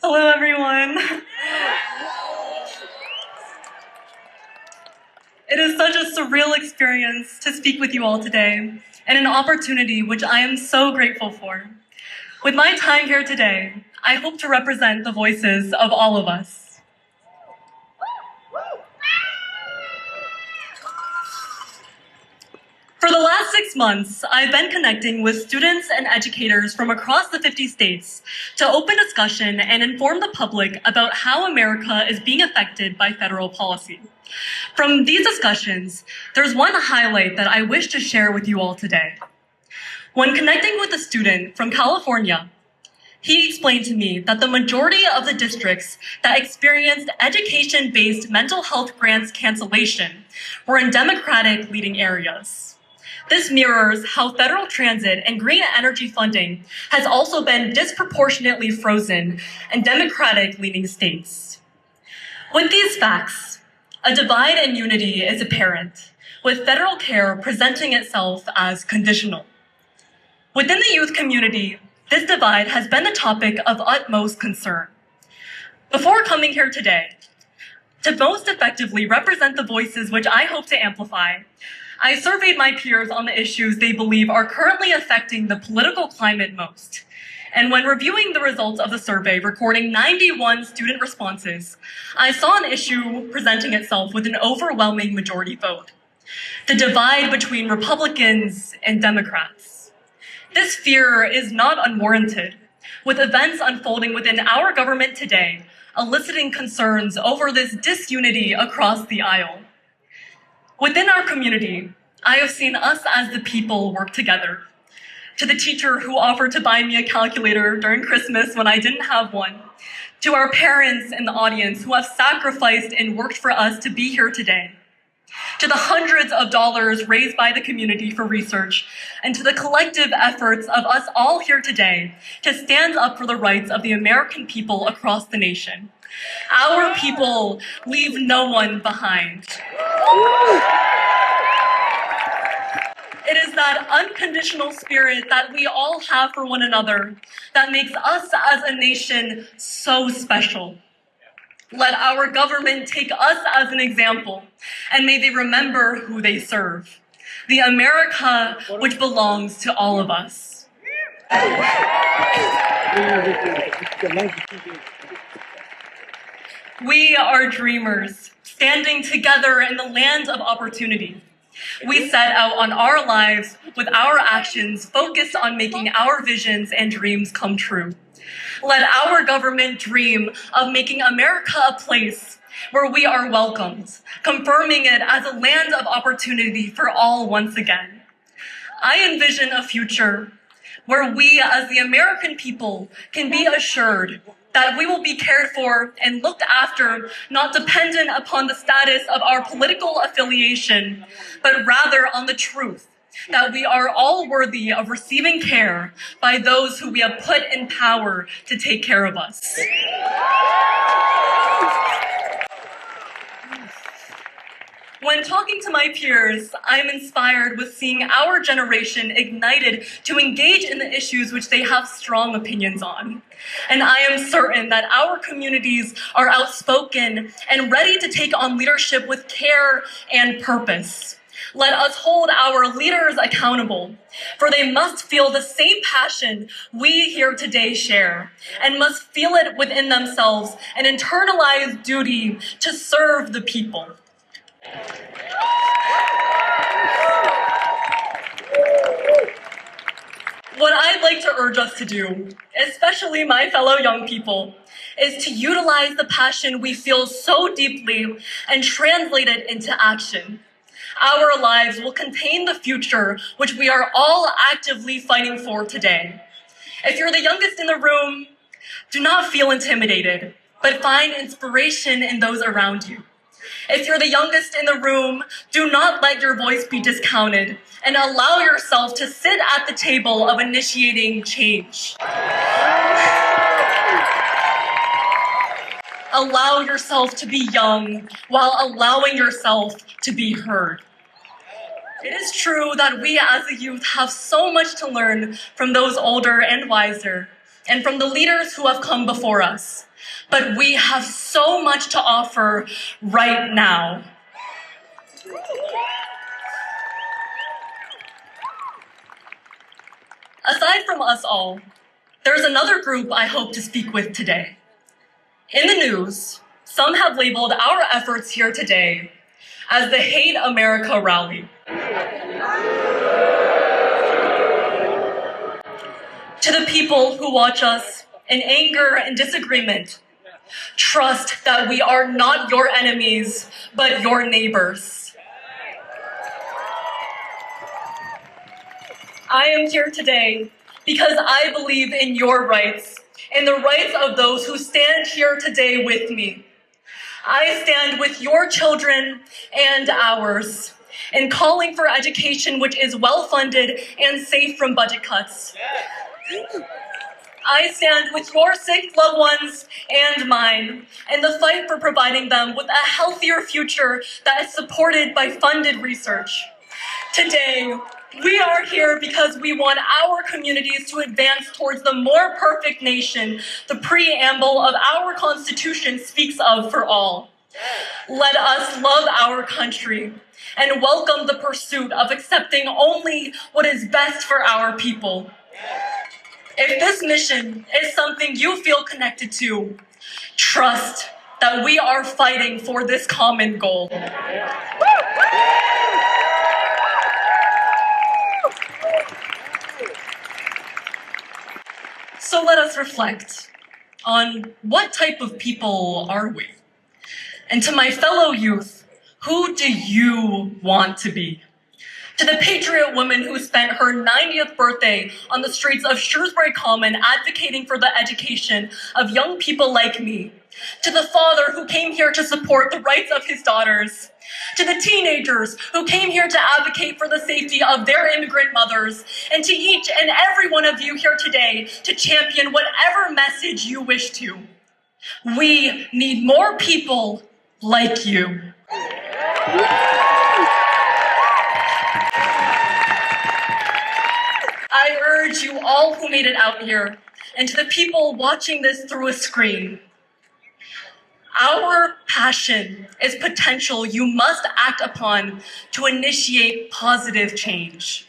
Hello, everyone. It is such a surreal experience to speak with you all today, and an opportunity which I am so grateful for. With my time here today, I hope to represent the voices of all of us. For the last 6 months, I've been connecting with students and educators from across the 50 states to open discussion and inform the public about how America is being affected by federal policy. From these discussions, there's one highlight that I wish to share with you all today. When connecting with a student from California, he explained to me that the majority of the districts that experienced education-based mental health grants cancellation were in Democratic-leading areas. This mirrors how federal transit and green energy funding has also been disproportionately frozen in Democratic-leaning states. With these facts, a divide in unity is apparent, with federal care presenting itself as conditional. Within the youth community, this divide has been the topic of utmost concern. Before coming here today, to most effectively represent the voices which I hope to amplify, I surveyed my peers on the issues they believe are currently affecting the political climate most. And when reviewing the results of the survey, recording 91 student responses, I saw an issue presenting itself with an overwhelming majority vote: the divide between Republicans and Democrats. This fear is not unwarranted, with events unfolding within our government today eliciting concerns over this disunity across the aisle. Within our community, I have seen us as the people work together. To the teacher who offered to buy me a calculator during Christmas when I didn't have one, to our parents in the audience who have sacrificed and worked for us to be here today, to the hundreds of dollars raised by the community for research, and to the collective efforts of us all here today to stand up for the rights of the American people across the nation. Our people leave no one behind. It is that unconditional spirit that we all have for one another that makes us as a nation so special. Let our government take us as an example, and may they remember who they serve, the America which belongs to all of us. We are dreamers, standing together in the land of opportunity. We set out on our lives with our actions focused on making our visions and dreams come true. Let our government dream of making America a place where we are welcomed, confirming it as a land of opportunity for all once again. I envision a future where we as the American people can be assured that we will be cared for and looked after, not dependent upon the status of our political affiliation, but rather on the truth that we are all worthy of receiving care by those who we have put in power to take care of us. When talking to my peers, I'm inspired with seeing our generation ignited to engage in the issues which they have strong opinions on. And I am certain that our communities are outspoken and ready to take on leadership with care and purpose. Let us hold our leaders accountable, for they must feel the same passion we here today share, and must feel it within themselves, an internalized duty to serve the people. What I'd like to urge us to do, especially my fellow young people, is to utilize the passion we feel so deeply and translate it into action. Our lives will contain the future which we are all actively fighting for today. If you're the youngest in the room, do not feel intimidated, but find inspiration in those around you. If you're the youngest in the room, do not let your voice be discounted and allow yourself to sit at the table of initiating change. Allow yourself to be young while allowing yourself to be heard. It is true that we as a youth have so much to learn from those older and wiser, and from the leaders who have come before us. but we have so much to offer right now. Aside from us all, there's another group I hope to speak with today. In the news, some have labeled our efforts here today as the Hate America rally. To the people who watch us in anger and disagreement, trust that we are not your enemies, but your neighbors. I am here today because I believe in your rights and the rights of those who stand here today with me. I stand with your children and ours in calling for education which is well-funded and safe from budget cuts. I stand with your sick loved ones and mine in the fight for providing them with a healthier future that is supported by funded research. Today, we are here because we want our communities to advance towards the more perfect nation the preamble of our Constitution speaks of for all. Let us love our country and welcome the pursuit of accepting only what is best for our people. If this mission is something you feel connected to, trust that we are fighting for this common goal. So let us reflect on what type of people are we? And to my fellow youth, who do you want to be? To the patriot woman who spent her 90th birthday on the streets of Shrewsbury Common advocating for the education of young people like me. To the father who came here to support the rights of his daughters. To the teenagers who came here to advocate for the safety of their immigrant mothers. And to each and every one of you here today to champion whatever message you wish to. We need more people like you. I urge you all who made it out here, and to the people watching this through a screen, our passion is potential you must act upon to initiate positive change.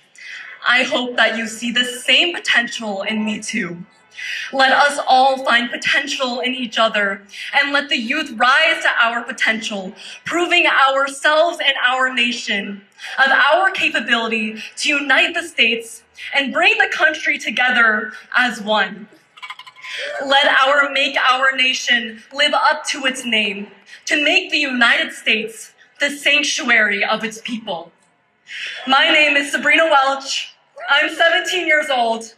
I hope that you see the same potential in me too. Let us all find potential in each other and let the youth rise to our potential, proving ourselves and our nation of our capability to unite the states and bring the country together as one. Let our Make Our Nation live up to its name, to make the United States the sanctuary of its people. My name is Sabrina Welch. I'm 17 years old,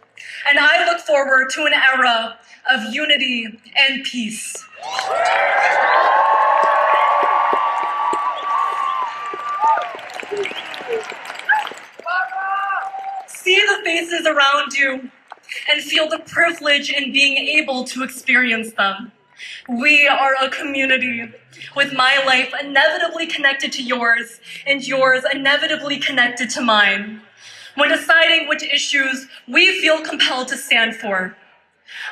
and I look forward to an era of unity and peace. See the faces around you and feel the privilege in being able to experience them. We are a community with my life inevitably connected to yours and yours inevitably connected to mine. When deciding which issues we feel compelled to stand for,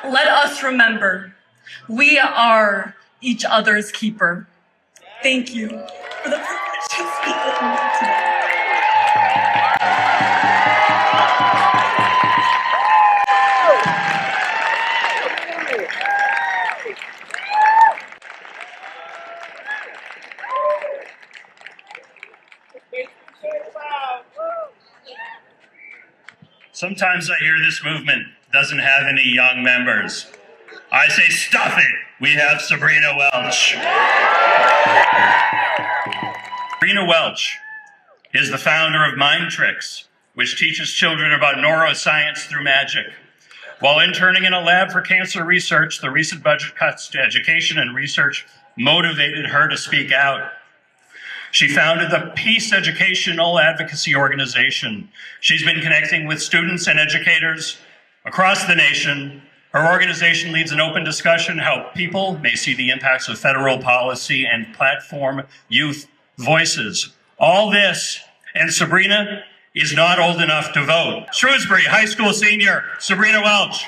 let us remember, we are each other's keeper. Thank you for the privilege to speak with me today. Sometimes I hear this movement doesn't have any young members. I say, stuff it! We have Sabrina Welch. Sabrina Welch is the founder of Mind Tricks, which teaches children about neuroscience through magic. While interning in a lab for cancer research, the recent budget cuts to education and research motivated her to speak out. She founded the Peace Educational Advocacy Organization. She's been connecting with students and educators across the nation. Her organization leads an open discussion how people may see the impacts of federal policy and platform youth voices. All this, and Sabrina is not old enough to vote. Shrewsbury High School senior, Sabrina Welch.